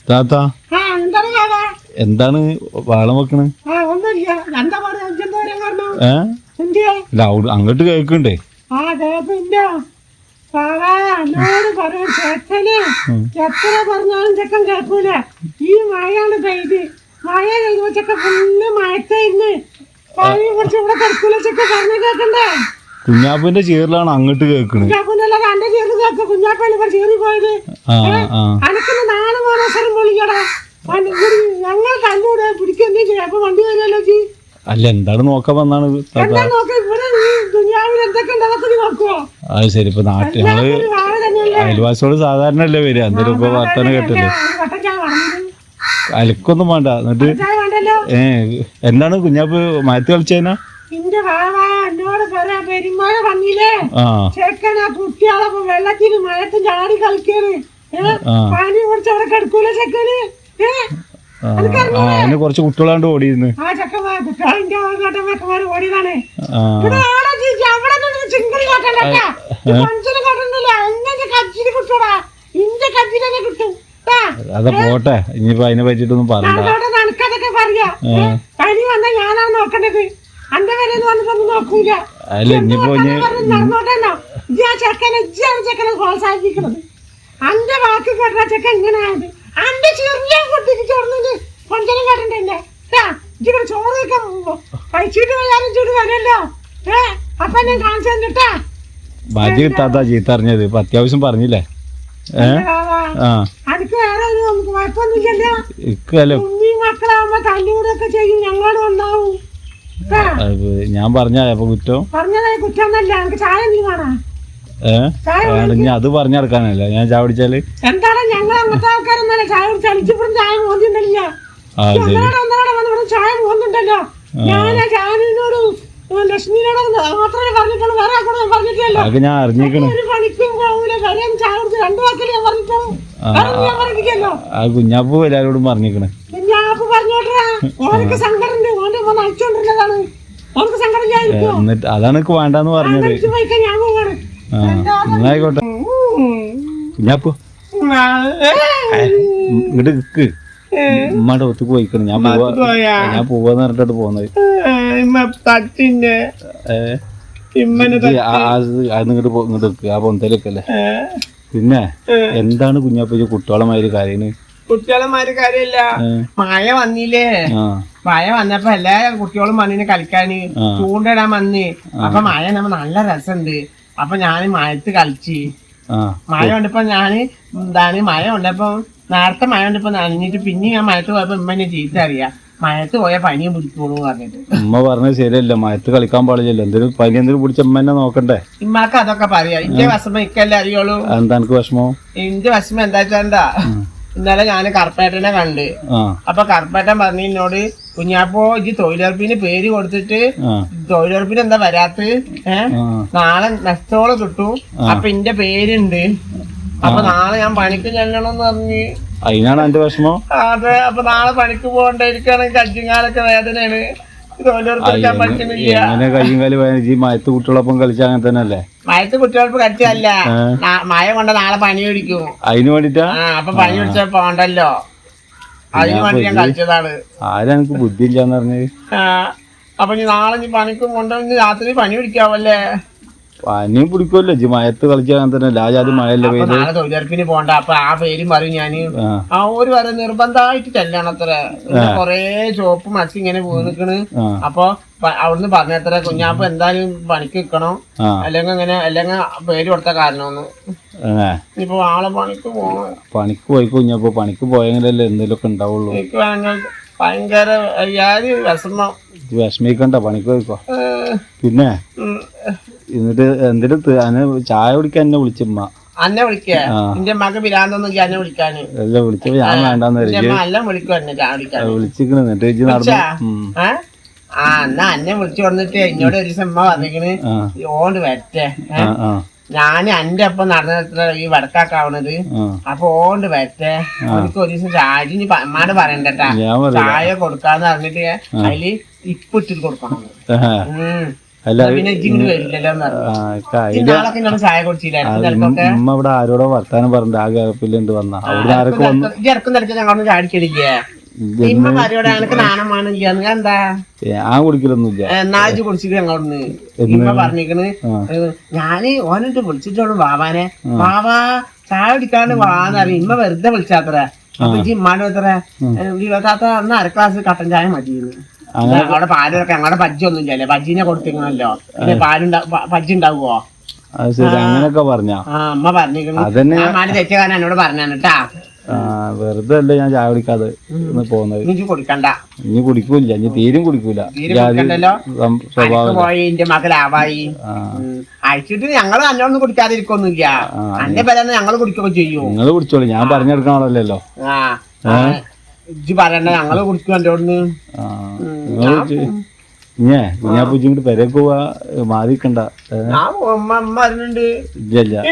താത്താ എന്താണ് വാളം വെക്കണ്? അങ്ങോട്ട് കേക്കണ്ടേ? എത്ര പറഞ്ഞാലും ചെക്കൻ കേൾക്കൂല. ഈ മഴയാണ് പെയ്ത്. മഴ കഴിയുമ്പോ ചെക്ക ഫുള്ള് മഴത്തായിരുന്നു. പഴയെ കുറിച്ച് ഇവിടെ കിടക്കൂല. ചെക്ക പറഞ്ഞ കേക്കണ്ടേ? കുഞ്ഞാപ്പന്റെ ചീറിലാണ് അങ്ങോട്ട് കേക്കണത്. കുഞ്ഞാപ്പനല്ല എന്റെ ചീറി കേക്ക്. കുഞ്ഞാപ്പല്ല ചീറി പോയത്. അനക്കുന്ന നാളെ മോനവസരം പൊളിക്കടാ. ഞങ്ങൾ കല്ലൂടെ പിടിക്കുന്നേ ചെയ്യാം. അപ്പൊ വണ്ടി വരുമല്ലോ ജി. അല്ല എന്താണ് നോക്കാൻ വന്നാണ്? അത് ശരി. ഇപ്പൊ നാട്ടിൽ ഞങ്ങള് അയൽവാസിയോട് സാധാരണ അല്ലേ വരിക. എന്തെങ്കിലും ഇപ്പൊ വർത്തമാനം കേട്ടല്ലേ? അലക്കൊന്നും വേണ്ട. എന്നിട്ട് എന്താണ് കുഞ്ഞാപ്പ് മയത്ത് കളിച്ചതിനാ? പെരുമഴ വന്നില്ലേ ചെക്കനാ കുട്ടികളൊപ്പം വെള്ളത്തിന് മഴത്ത് ചാടി കളിക്കാണ്. പനി കുറച്ച് അവിടെ കിടക്കൂല ചെക്കന്. അതിന് കുറച്ച് കുട്ടികളാണ്ട് ഓടിയിരുന്നു. ആ ചെക്കന്മാർ കുട്ടികളിന്റെ ഓടിയതാണ്. അതെ പോട്ടെ. ഇനിയിപ്പോ അതിനെ പറ്റിട്ടൊന്നും പറയണ്ട. നനക്കതൊക്കെ പറയാ. പനി വന്നാ ഞാനാണ് നോക്കേണ്ടത്. അന്റെ വരെ വന്നിട്ടൊന്നും നോക്കൂല. അല്ല ഇനിയിപ്പോ നടന്നോട്ടെന്നോ ആ ചെക്കനെ ചെക്കനെ പ്രോത്സാഹിപ്പിക്കണത്. അന്റെ വാക്ക് കേട്ടാ ചെക്കൻ എങ്ങനെയായത്? അന്റെ ചെറിയ കുട്ടിക്ക് ചോർന്നിട്ട് കൊഞ്ചനം കേട്ടിട്ടല്ലേ? ഇവിടെ ചോറൊക്കെ കഴിച്ചിട്ട് വരാനും ചൂട് വരല്ലോ. അപ്പൊ ഞാൻ കാണിച്ചു തന്നിട്ടാ മതി കിട്ടാത്ത ചീത്ത അറിഞ്ഞത്. ഇപ്പൊ അത്യാവശ്യം പറഞ്ഞില്ലേ? അനക്ക് വേറെ ഒരു കുഴപ്പമൊന്നുമില്ലല്ലോ. കുഞ്ഞി മക്കളാവുമ്പോ തല്ലൂടൊക്കെ ചെയ്യും. ഞങ്ങളോട് ഒന്നാവും. ഞാൻ പറഞ്ഞ കുറ്റം പറഞ്ഞതായ കുറ്റമൊന്നല്ല. എനിക്ക് ചായ നീ വേണോ? ഞാൻ അത് പറഞ്ഞെടുക്കാനല്ല. ഞാൻ ചായ കുടിച്ചാല് എന്താണ്? ഞങ്ങൾ അങ്ങനത്തെ ആൾക്കാരൊന്നല്ല. ചായ കുടിച്ചാൽ എനിക്കിപ്പഴും ചായ പോകുന്നുണ്ടല്ലോ. ചായ പോകുന്നുണ്ടല്ലോ. ഞാൻ ചായനോട് ലക്ഷ്മിനോട് മാത്രമേ പറഞ്ഞിട്ടുള്ളൂ. വേറെ ആൾക്കൂടെ ഞാൻ പറഞ്ഞിട്ടില്ലല്ലോ. ഞാൻ അറിഞ്ഞിരിക്കണേ. ഒരു പണിക്കും പോകൂല. വരെയും ചായ കുടിച്ച് 2 വാക്കിൽ ഞാൻ പറഞ്ഞിട്ടുള്ളൂ. ഞാൻ പറഞ്ഞിരിക്കല്ലോ. കുഞ്ഞാപ്പൂ എല്ലാവരോടും പറഞ്ഞിരിക്കണേ. കുഞ്ഞാപ്പ് പറഞ്ഞോട്ടാ. ഓനക്ക് സങ്കടമുണ്ട്. ഓന്റെ മോൻ അയച്ചോണ്ടിരുന്നതാണ്. ഓനക്ക് സങ്കടം. എന്നിട്ട് അതാണ് എനിക്ക് വേണ്ടെന്ന് പറഞ്ഞത്. ഞാൻ പോവാണ്. ആയിക്കോട്ടെ കുഞ്ഞാപ്പൂ ഇങ്ങോട്ട് നിക്ക്. ഉമ്മയുടെ ഒത്തുക്ക് പോയിക്കണം. ഞാൻ പോവാന്ന് പറഞ്ഞിട്ട് പോകുന്നത്. ഇങ്ങോട്ട് നിക്ക്. ആ പൊന്തലൊക്കെ. പിന്നെ എന്താണ് കുഞ്ഞാപ്പ കുട്ടികളമാതിരി കാര്യന്? കുട്ടികളമാര് കാര്യമില്ല. മഴ വന്നില്ലേ? മഴ വന്നപ്പോ എല്ലാ കുട്ടികളും വന്നിന് കളിക്കാന് ചൂണ്ടിടാൻ വന്ന്. അപ്പൊ മഴ നമ്മ നല്ല രസമുണ്ട്. അപ്പൊ ഞാന് മഴത്ത് കളിച്ച്. മഴ കൊണ്ടപ്പോ ഞാന് മഴ കൊണ്ടപ്പോ നേരത്തെ മഴ കൊണ്ടപ്പോ നനഞ്ഞിട്ട് പിന്നെ ഞാൻ മഴത്ത് പോയപ്പോ ഉമ്മനെ ചീത്ത അറിയാ. മഴത്ത് പോയ പനിയും പിടിക്കോളൂ പറഞ്ഞിട്ട്. ഉമ്മ പറഞ്ഞത് ശരിയല്ല. മഴത്ത് കളിക്കാൻ പാടില്ലല്ലോ. എന്തൊരു പനി എന്തെങ്കിലും പിടിച്ച ഉമ്മനെ നോക്കണ്ടേ? ഇമ്മാക്ക് അതൊക്കെ പറയാ. ഇന്റെ വിഷമം ഇക്കല്ലേ അറിയോളൂ. എന്താ എനിക്ക് വിഷമം? ഇന്റെ വിഷമം എന്താ വെച്ചാ ഇന്നലെ ഞാന് കറുപ്പേട്ടനെ കണ്ട്. അപ്പൊ കറുപ്പേട്ടൻ പറഞ്ഞു എന്നോട്, കുഞ്ഞാപ്പോ ഇജ്ജ് തൊഴിലുറപ്പിന് പേര് കൊടുത്തിട്ട് തൊഴിലുറപ്പിന് എന്താ വരാത്ത? നാളെ നഷ്ടോളം കിട്ടും. അപ്പൊ ഇന്റെ പേരുണ്ട്. അപ്പൊ നാളെ ഞാൻ പണിക്ക് ചെല്ലണമെന്ന് പറഞ്ഞ്. അതിനാണ് എന്റെ വിഷമം. അതെ. അപ്പൊ നാളെ പണിക്ക് പോകണ്ടായിരിക്കുകയാണെങ്കിൽ കജ്ജിങ്ങാലൊക്കെ വേദനയാണ്. തൊഴിലുറപ്പിക്കാൻ പറ്റുന്നില്ല. കയ്യും കാലും വേദന. മയത്ത് കുട്ടികളൊപ്പം കളിച്ച അങ്ങനെ തന്നെ അല്ലേ? മയത്ത് കുട്ടികൾക്ക് കളിച്ചല്ല. മഴ കൊണ്ട് നാളെ പണി പിടിക്കും. അതിന് വേണ്ടിട്ടാ. അപ്പൊ പണി പിടിച്ചാ പോണ്ടല്ലോ. അതിന് വേണ്ടി ഞാൻ കളിച്ചതാണ്. ആരാ എനിക്ക് ബുദ്ധി ഇല്ലാന്ന് പറഞ്ഞത്? അപ്പൊ നാളെ നീ പണിക്ക് പോണ്ട. രാത്രി പണി പിടിക്കാവല്ലേ? പനി പിടിക്കുമല്ലോ. മയത്ത് കളിച്ചാൽ അങ്ങനെ തന്നെ. ലാജാതി മഴയല്ലേ പെയ്ത്. നാളെ തൊഴിലുറപ്പിന് പോണ്ട. അപ്പൊ ആ പേരും പറയും ഞാന്. ആ ഒരു വരെ നിർബന്ധമായിട്ട് ചെല്ലണത്ര. കൊറേ ചോപ്പ് മച്ചി ഇങ്ങനെ പോയി നിക്കണ്. അപ്പൊ അവിടുന്ന് പറഞ്ഞത്ര കുഞ്ഞാപ്പ് എന്തായാലും പണിക്ക് നിക്കണം. അല്ലെങ്കിൽ പേര് കൊടുത്ത കാരണമൊന്ന്. ഇപ്പൊ ആളെ പണിക്ക് പോകണം. പണിക്ക് പോയി കുഞ്ഞാപ്പോ. പണിക്ക് പോയെങ്കിലല്ലേ എന്തെങ്കിലുമൊക്കെ ഉണ്ടാവുള്ളൂ. എനിക്ക് ഭയങ്കര വിഷമം. വിഷമിക്കണ്ട. പണിക്ക് പോയിക്കോ. പിന്നെ എന്നിട്ട് എന്തിട്ട് ചായ കുടിക്കാൻ എന്നെ വിളിച്ചമ്മ. അന്നെ വിളിക്കേ? എന്റെ മകൻ പിരാന്തൊന്നും എന്നെ വിളിക്കാന്. അല്ല വിളിച്ചപ്പോ ഞാൻ വേണ്ടാന്ന് വിളിച്ചിക്കണ്. എന്നിട്ട് നടന്നു. എന്നാ അന്നെ വിളിച്ചു വന്നിട്ട് എന്നോട് ഒരു ദിവസം ഉമ്മ പറഞ്ഞിക്കണ് ഓണ്ട് വരട്ടെ. ഞാന് എന്റെ ഒപ്പം നടന്ന ഈ വടക്കാക്കാവണത്. അപ്പൊ ഓണ്ട് വരട്ടെ. എനിക്ക് ഒരു ദിവസം ചായ അമ്മാട് പറയണ്ടട്ടാ. ചായ കൊടുക്കാന്ന് പറഞ്ഞിട്ട് അതില് ഇപ്പിട്ടിട്ട് കൊടുക്കണം. അല്ല പിന്നെ ഇങ്ങോട്ട് വരില്ലല്ലോ എന്ന് പറഞ്ഞു. നാളൊക്കെ നിങ്ങള് ചായ കുടിച്ചില്ലായിരുന്നു. ഉമ്മ ഇവിടെ ആരോടോ വർത്താനം പറഞ്ഞിട്ട് ആ ഗ്യാപ്പിലുണ്ട് വന്ന അവിടെ ആരൊക്കെ വന്നു ഇറക്കും തിരക്ക് ഞങ്ങളൊന്നും ചാടിക്കലില്ലേ? ഇമ്മ പറയോടെ എനക്ക് നാണമാണ് എന്താ ഞാൻ കുടിക്കലൊന്നുമില്ല. എന്നാജ് കുടിച്ചിട്ട് ഞങ്ങളൊന്ന് ഇമ്മ പറഞ്ഞിക്കണ് ഞാന് ഓനിട്ട് വിളിച്ചിട്ടോളൂ ബാബാനെ, ബാബാ ചായ കുടിക്കാണ്ട് വാന്നറിയ ഇമ്മ വെറുതെ വിളിച്ചാത്ര. അപ്പൊ ഇമ്മാനോ എത്ര താത്ത അന്ന് അര ക്ലാസ് കട്ടൻ ചായ മതിയെന്ന്. അവിടെ പാലൊക്കെ ഞങ്ങളുടെ ബജ്ജി ഒന്നും ഇല്ലല്ലേ, ബജ്ജിനെ കൊടുത്തിക്കണല്ലോ. പിന്നെ ബജ്ജി ഉണ്ടാവുമോ? അങ്ങനൊക്കെ പറഞ്ഞ അമ്മ പറഞ്ഞിരിക്കണു. മാല് തെറ്റുകാരൻ എന്നോട് പറഞ്ഞാണ് കേട്ടാ. വെറുതെ അല്ലേ ഞാൻ ചായ കുടിക്കാതെ പോകുന്നത്. കുടിക്കണ്ട, ഇനി കുടിക്കൂല, ഇനി തീരും കുടിക്കൂല. പോയി എന്റെ മകളാവായി അയച്ചിട്ട് ഞങ്ങള് അന്നൊന്നും കുടിക്കാതിരിക്കൊന്നുമില്ല. അന്റെ പേരെന്ന് ഞങ്ങള് കുടിക്കുകയൊക്കെ ചെയ്യും. നിങ്ങള് കുടിച്ചോളൂ, ഞാൻ പറഞ്ഞെടുക്കണല്ലോ. ഇജ്ജ് പറയണ്ട, ഞങ്ങള് കുടിക്കും എന്റെ അവിടുന്ന്. ഞാൻ പൂജ്യം പെരക്ക് പോവാ മാറിക്കണ്ട. ഞാൻ വരുന്നുണ്ട്. ഇല്ല